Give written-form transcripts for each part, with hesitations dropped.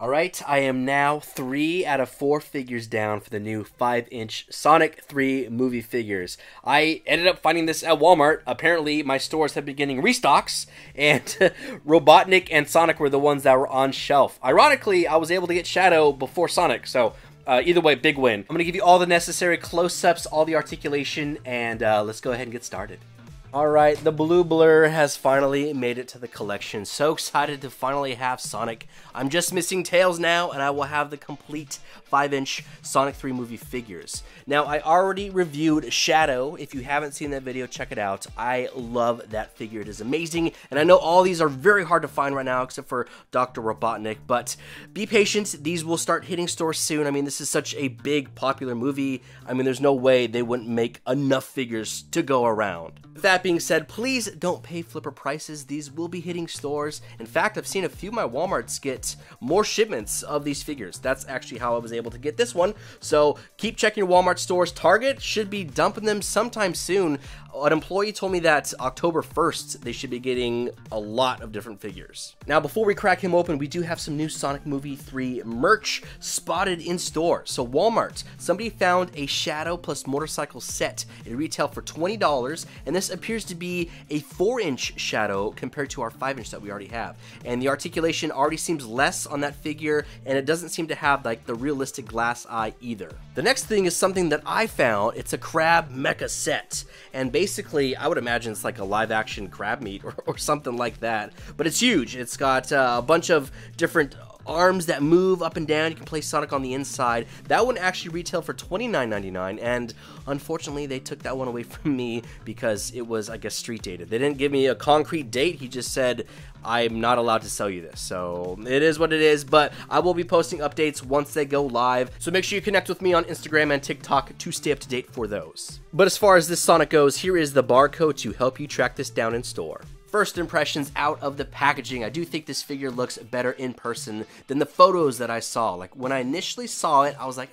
Alright, I am now 3 out of 4 figures down for the new 5-inch Sonic 3 movie figures. I ended up finding this at Walmart. Apparently, my stores have been getting restocks, and Robotnik and Sonic were the ones that were on shelf. Ironically, I was able to get Shadow before Sonic, so either way, big win. I'm going to give you all the necessary close-ups, all the articulation, and let's go ahead and get started. Alright, the blue blur has finally made it to the collection. So excited to finally have Sonic. I'm just missing Tails now, and I will have the complete 5-inch Sonic 3 movie figures. Now, I already reviewed Shadow. If you haven't seen that video, check it out. I love that figure. It is amazing, and I know all these are very hard to find right now, except for Dr. Robotnik, but be patient. These will start hitting stores soon. I mean, this is such a big, popular movie. I mean, there's no way they wouldn't make enough figures to go around. With that being said, please don't pay flipper prices. These will be hitting stores. In fact, I've seen a few of my Walmarts get more shipments of these figures. That's actually how I was able to get this one. So keep checking your Walmart stores. Target should be dumping them sometime soon. An employee told me that October 1st, they should be getting a lot of different figures. Now, before we crack him open, we do have some new Sonic Movie 3 merch spotted in store. So Walmart, somebody found a Shadow plus motorcycle set. It retailed for $20, and this appears to be a 4-inch Shadow compared to our 5-inch that we already have. And the articulation already seems less on that figure, and it doesn't seem to have like the realistic glass eye either. The next thing is something that I found. It's a crab mecha set, and basically, I would imagine it's like a live-action crab meat or something like that. But it's huge. It's got a bunch of different arms that move up and down. You can place Sonic on the inside. That one actually retailed for $29.99, and unfortunately, they took that one away from me because it was, I guess, street dated. They didn't give me a concrete date. He just said, I'm not allowed to sell you this. So it is what it is, but I will be posting updates once they go live. So make sure you connect with me on Instagram and TikTok to stay up to date for those. But as far as this Sonic goes, here is the barcode to help you track this down in store. First impressions out of the packaging, I do think this figure looks better in person than the photos that I saw. Like, when I initially saw it, I was like,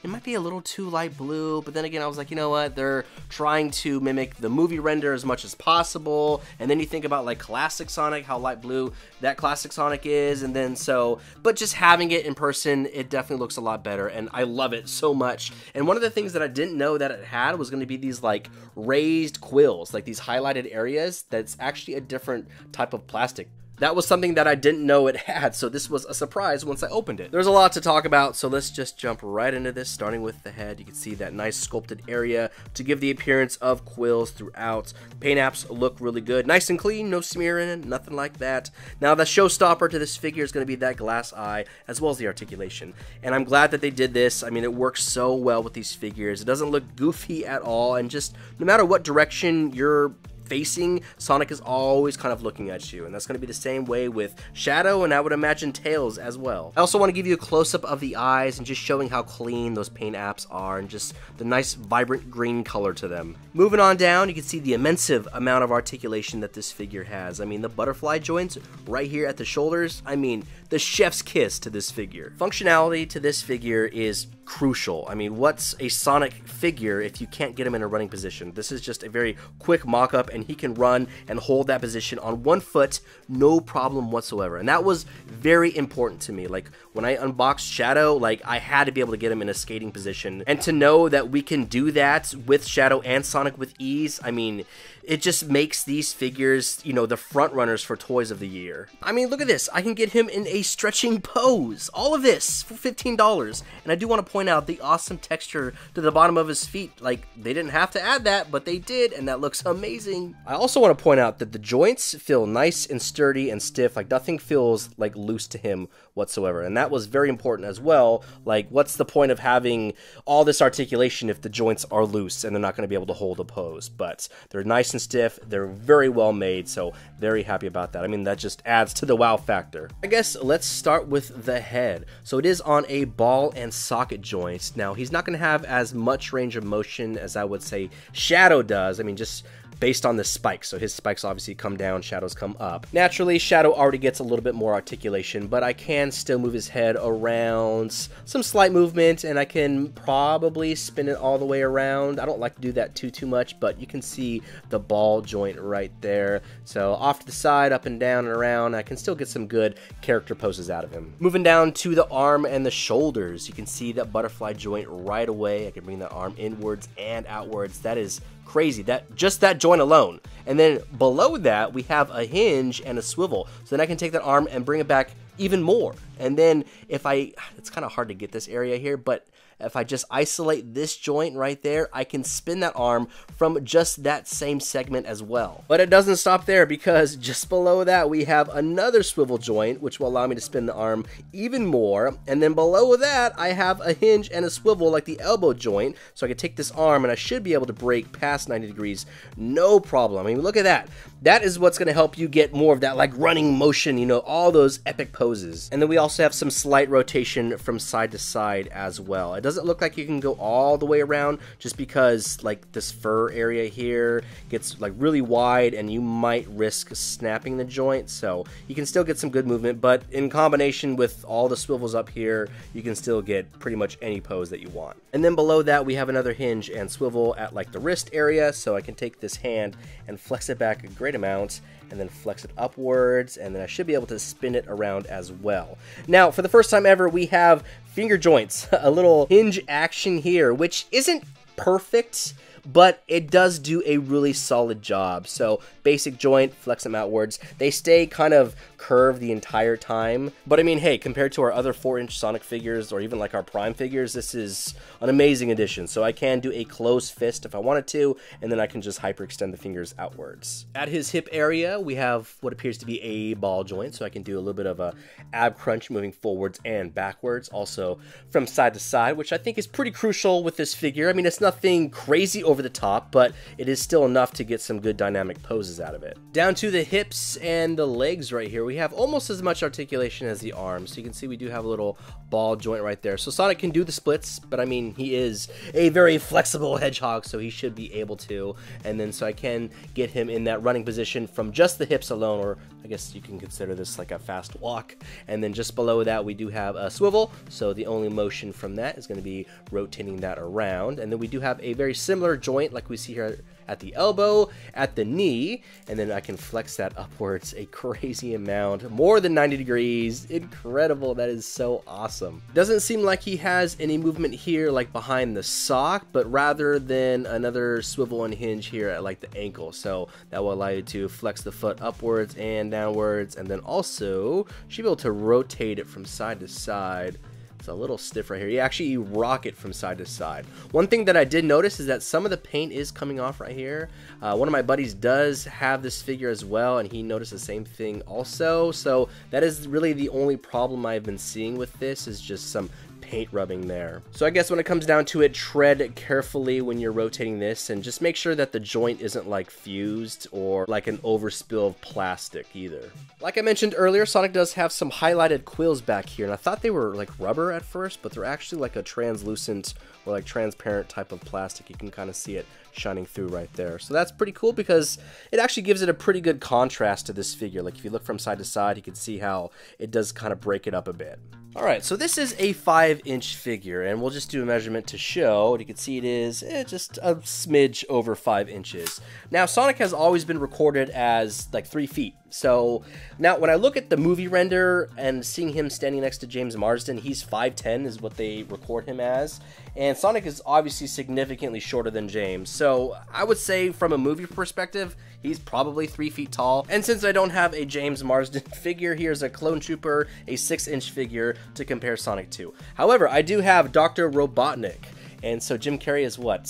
it might be a little too light blue, but then again, I was like, you know what, they're trying to mimic the movie render as much as possible, and then you think about, like, classic Sonic, how light blue that classic Sonic is, and then so, but just having it in person, it definitely looks a lot better, and I love it so much. And one of the things that I didn't know that it had was going to be these, like, raised quills, like these highlighted areas that's actually a different type of plastic. That was something that I didn't know it had, so this was a surprise once I opened it. There's a lot to talk about, so let's just jump right into this, starting with the head. You can see that nice sculpted area to give the appearance of quills throughout. Paint apps look really good. Nice and clean, no smear in it, nothing like that. Now, the showstopper to this figure is going to be that glass eye, as well as the articulation. And I'm glad that they did this. I mean, it works so well with these figures. It doesn't look goofy at all, and just no matter what direction you're facing, Sonic is always kind of looking at you, and that's going to be the same way with Shadow, and I would imagine Tails as well. I also want to give you a close-up of the eyes and just showing how clean those paint apps are and just the nice vibrant green color to them. Moving on down, you can see the immense amount of articulation that this figure has. I mean, the butterfly joints right here at the shoulders, I mean, the chef's kiss to this figure. Functionality to this figure is crucial. I mean, what's a Sonic figure if you can't get him in a running position? This is just a very quick mock-up, and he can run and hold that position on one foot, no problem whatsoever. And that was very important to me. Like, when I unboxed Shadow, like, I had to be able to get him in a skating position. And to know that we can do that with Shadow and Sonic with ease, I mean, it just makes these figures, you know, the front runners for Toys of the Year. I mean, look at this. I can get him in a stretching pose. All of this for $15. And I do want to point out the awesome texture to the bottom of his feet. Like, they didn't have to add that, but they did, and that looks amazing. I also want to point out that the joints feel nice and sturdy and stiff. Like, nothing feels, like, loose to him whatsoever. And that was very important as well. Like, what's the point of having all this articulation if the joints are loose and they're not going to be able to hold a pose? But they're nice and stiff. They're very well made, so very happy about that. I mean, that just adds to the wow factor. I guess let's start with the head. So it is on a ball and socket joint. Now, he's not going to have as much range of motion as I would say Shadow does. I mean, just based on the spikes. So his spikes obviously come down, Shadow's come up. Naturally, Shadow already gets a little bit more articulation, but I can still move his head around, some slight movement, and I can probably spin it all the way around. I don't like to do that too much, but you can see the ball joint right there. So off to the side, up and down and around, I can still get some good character poses out of him. Moving down to the arm and the shoulders, you can see that butterfly joint right away. I can bring that arm inwards and outwards. That is crazy, just that joint alone. And then below that, we have a hinge and a swivel. So then I can take that arm and bring it back even more. And then if it's kind of hard to get this area here, but if I just isolate this joint right there, I can spin that arm from just that same segment as well. But it doesn't stop there, because just below that we have another swivel joint, which will allow me to spin the arm even more. And then below that, I have a hinge and a swivel like the elbow joint. So I can take this arm and I should be able to break past 90 degrees, no problem. I mean, look at that. That is what's gonna help you get more of that like running motion, you know, all those epic poses. And then we also have some slight rotation from side to side as well. It doesn't look like you can go all the way around, just because like this fur area here gets like really wide and you might risk snapping the joint. So you can still get some good movement, but in combination with all the swivels up here, you can still get pretty much any pose that you want. And then below that, we have another hinge and swivel at like the wrist area. So I can take this hand and flex it back a great amount, and then flex it upwards, and then I should be able to spin it around as well. Now, for the first time ever, we have finger joints, a little hinge action here, which isn't perfect, but it does do a really solid job. So basic joint, flex them outwards. They stay kind of curved the entire time. But I mean, hey, compared to our other 4-inch Sonic figures, or even like our Prime figures, this is an amazing addition. So I can do a closed fist if I wanted to, and then I can just hyperextend the fingers outwards. At his hip area, we have what appears to be a ball joint, so I can do a little bit of a ab crunch moving forwards and backwards, also from side to side, which I think is pretty crucial with this figure. I mean, it's nothing crazy over the top, but it is still enough to get some good dynamic poses out of it. Down to the hips and the legs right here, we have almost as much articulation as the arms. So you can see we do have a little ball joint right there. So Sonic can do the splits, but I mean, he is a very flexible hedgehog, so he should be able to. And then so I can get him in that running position from just the hips alone, or I guess you can consider this like a fast walk. And then just below that, we do have a swivel. So the only motion from that is going to be rotating that around. And then we do have a very similar joint like we see here at the elbow, at the knee, and then I can flex that upwards a crazy amount, more than 90 degrees. Incredible. That is so awesome. Doesn't seem like he has any movement here like behind the sock, but rather than another swivel and hinge here at like the ankle. So that will allow you to flex the foot upwards and downwards, and then also should be able to rotate it from side to side. It's a little stiff right here. You actually rock it from side to side. One thing that I did notice is that some of the paint is coming off right here. One of my buddies does have this figure as well, and he noticed the same thing also. So that is really the only problem I've been seeing with this, is just some paint rubbing there. So I guess when it comes down to it, tread carefully when you're rotating this, and just make sure that the joint isn't like fused or like an overspill of plastic either. Like I mentioned earlier, Sonic does have some highlighted quills back here, and I thought they were like rubber at first, but they're actually like a translucent or like transparent type of plastic. You can kind of see it shining through right there. So that's pretty cool, because it actually gives it a pretty good contrast to this figure. Like if you look from side to side, you can see how it does kind of break it up a bit. Alright, so this is a 5-inch figure, and we'll just do a measurement to show. You can see it is just a smidge over 5 inches. Now, Sonic has always been recorded as like 3 feet. So now when I look at the movie render and seeing him standing next to James Marsden, he's 5'10" is what they record him as. And Sonic is obviously significantly shorter than James. So I would say from a movie perspective, he's probably 3 feet tall. And since I don't have a James Marsden figure, here's a Clone Trooper, a 6-inch figure to compare Sonic to. However, I do have Dr. Robotnik. And so Jim Carrey is what,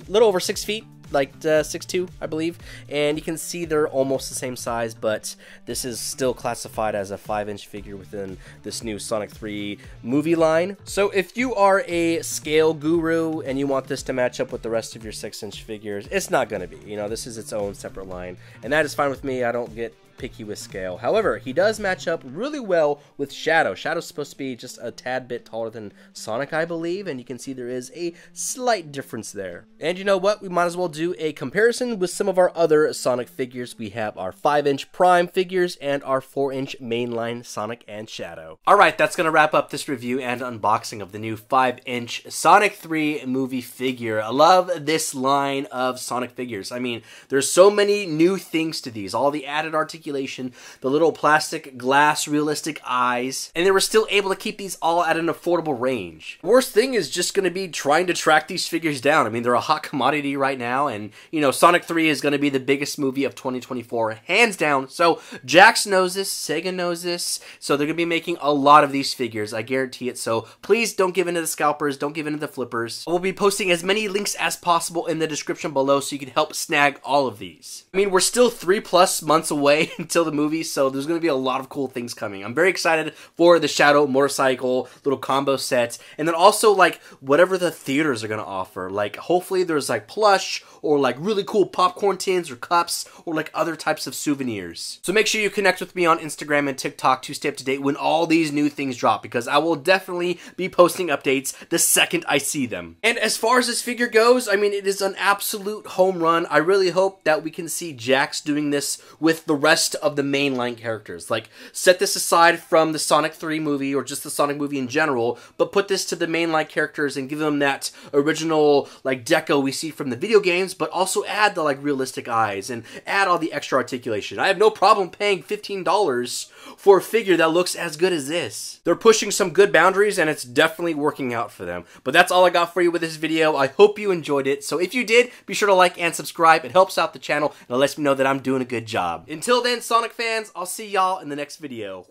little over 6 feet? Like 6'2", I believe, and you can see they're almost the same size, but this is still classified as a 5-inch figure within this new Sonic 3 movie line. So if you are a scale guru and you want this to match up with the rest of your 6-inch figures, it's not going to be. You know, this is its own separate line, and that is fine with me. I don't get picky with scale. However, he does match up really well with Shadow. Shadow's supposed to be just a tad bit taller than Sonic, I believe, and you can see there is a slight difference there. And you know what? We might as well do a comparison with some of our other Sonic figures. We have our 5-inch Prime figures and our 4-inch mainline Sonic and Shadow. Alright, that's going to wrap up this review and unboxing of the new 5-inch Sonic 3 movie figure. I love this line of Sonic figures. I mean, there's so many new things to these. All the added articulation, the little plastic glass realistic eyes, and they were still able to keep these all at an affordable range. Worst thing is just going to be trying to track these figures down. I mean, they're a hot commodity right now, and, you know, Sonic 3 is going to be the biggest movie of 2024, hands down. So, Jax knows this, Sega knows this, so they're going to be making a lot of these figures, I guarantee it. So, please don't give in to the scalpers, don't give in to the flippers. We'll be posting as many links as possible in the description below so you can help snag all of these. I mean, we're still 3+ months away until the movie, so there's going to be a lot of cool things coming. I'm very excited for the Shadow motorcycle little combo set, and then also like whatever the theaters are going to offer. Like hopefully there's like plush or like really cool popcorn tins or cups or like other types of souvenirs. So make sure you connect with me on Instagram and TikTok to stay up to date when all these new things drop, because I will definitely be posting updates the second I see them. And as far as this figure goes, I mean, it is an absolute home run. I really hope that we can see Jax doing this with the rest of the mainline characters. Like, set this aside from the Sonic 3 movie or just the Sonic movie in general, but put this to the mainline characters and give them that original, like, deco we see from the video games, but also add the, like, realistic eyes and add all the extra articulation. I have no problem paying $15 for a figure that looks as good as this. They're pushing some good boundaries, and it's definitely working out for them. But that's all I got for you with this video. I hope you enjoyed it. So if you did, be sure to like and subscribe. It helps out the channel, and it lets me know that I'm doing a good job. Until then, Sonic fans, I'll see y'all in the next video.